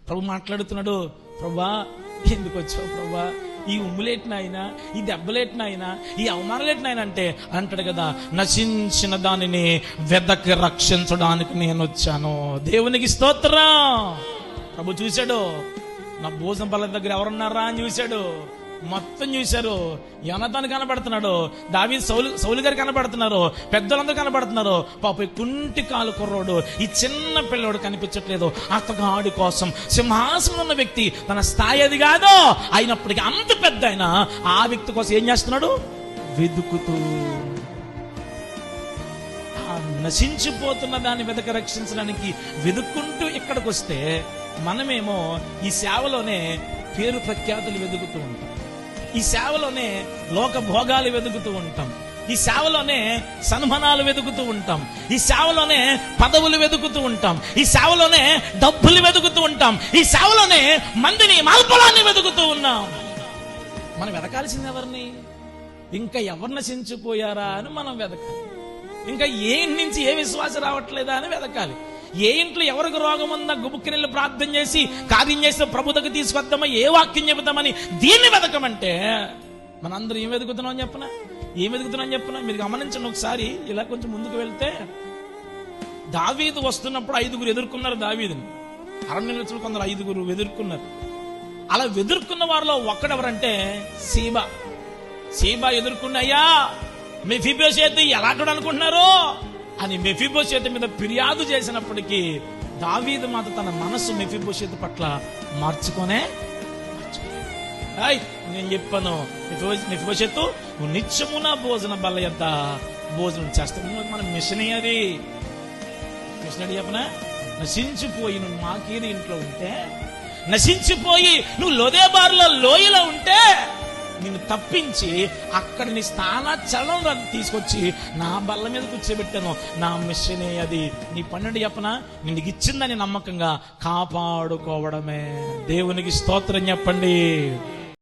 ప్రభు మాట్లాడుతున్నాడు, ప్రభా ఎందుకు వచ్చావు ప్రభా, ఈ ఉమ్ములేటినైనా, ఈ దెబ్బలేటినైనా, ఈ అవమానాలేటినైనా అంటే అంటాడు కదా, నశించిన దానిని వెదకి రక్షించడానికి నేను వచ్చాను. దేవునికి స్తోత్రం. ప్రభు చూశాడు, నా భోజనం బల్ల దగ్గర ఎవరున్నారా అని చూశాడు. మొత్తం చూశారు. యోనాతాను కనబడుతున్నాడు, దావీదు సౌలు గారు కనబడుతున్నారు, పెద్దలందరూ కనబడుతున్నారు. పాప కుంటి కాలు కుర్రోడు, ఈ చిన్న పిల్లోడు కనిపించట్లేదు. అతగాడి కోసం సింహాసనం ఉన్న వ్యక్తి, తన స్థాయి అది కాదు అయినప్పటికీ అంత పెద్ద ఆయన ఆ వ్యక్తి కోసం ఏం చేస్తున్నాడు? వెతుకుతూ. నశించిపోతున్న దాన్ని వెతక రక్షించడానికి వెతుక్కుంటూ ఇక్కడికి వస్తే, మనమేమో ఈ సేవలోనే పేరు ప్రఖ్యాతులు వెతుకుతూ ఉంటాం, ఈ సేవలోనే లోక భోగాలు వెతుకుతూ ఉంటాం, ఈ సేవలోనే సన్మానాలు వెతుకుతూ ఉంటాం, ఈ సేవలోనే పదవులు వెతుకుతూ ఉంటాం, ఈ సేవలోనే డబ్బులు వెతుకుతూ ఉంటాం, ఈ సేవలోనే మందిని మల్పలాన్ని వెతుకుతూ ఉన్నాం. మనం వెతకాల్సింది ఎవరిని? ఇంకా ఎవరు నశించిపోయారా అని మనం వెతకాలి. ఇంకా ఏ నుంచి ఏ విశ్వాసం రావట్లేదా అని వెతకాలి. ఏ ఇంట్లో ఎవరికి రోగం ఉందా గుబుక్కినెళ్ళి ప్రార్థన చేసి కార్యం చేస్తే ప్రభు దగ్గర తీసుకొద్దామా, ఏ వాక్యం చెబుతామని దీన్ని వెతకమంటే మనందరూ ఏం వెతుకుతున్నాం చెప్పనా? ఏం వెతుకుతున్నాం చెప్పనా? మీరు గమనించండి ఒకసారి. ఇలా కొంచెం ముందుకు వెళ్తే, దావీదు వస్తున్నప్పుడు 5 ఎదుర్కొన్నారు దావీదుని. అరణ్యంలో కొందరు 5 ఎదుర్కొన్నారు. అలా ఎదుర్కొన్న వారిలో ఒక్కడెవరంటే సీబా ఎదుర్కొన్న, అయ్యా మెఫీబోషెతు ఎలాంటి అనుకుంటున్నారు అని మెఫీబోషెతు మీద ఫిర్యాదు చేసినప్పటికీ దావీదు మాత్రం తన మనస్సు మెఫీబోషెతు పట్ల మార్చుకోనే. నేను చెప్పాను, మెఫీబోషెతు నువ్వు నిత్యము నా భోజన బల్ల యొద్ద భోజనం చేస్తావు. మన మిషన్ అది మిషన్ చెప్పనా? నశించిపోయి నువ్వు మాకీరి ఇంట్లో ఉంటే, నశించిపోయి నువ్వు లోదేబారులో లోయలో ఉంటే, నిన్ను తప్పించి అక్కడ నీ స్థానాచలనం తీసుకొచ్చి నా బల్ల మీద కూర్చోబెట్టాను. నా మిషనే అది. నీ పన్నెండు చెప్పనా? నిన్ను ఇచ్చిందని నమ్మకంగా కాపాడుకోవడమే. దేవునికి స్తోత్రం చెప్పండి.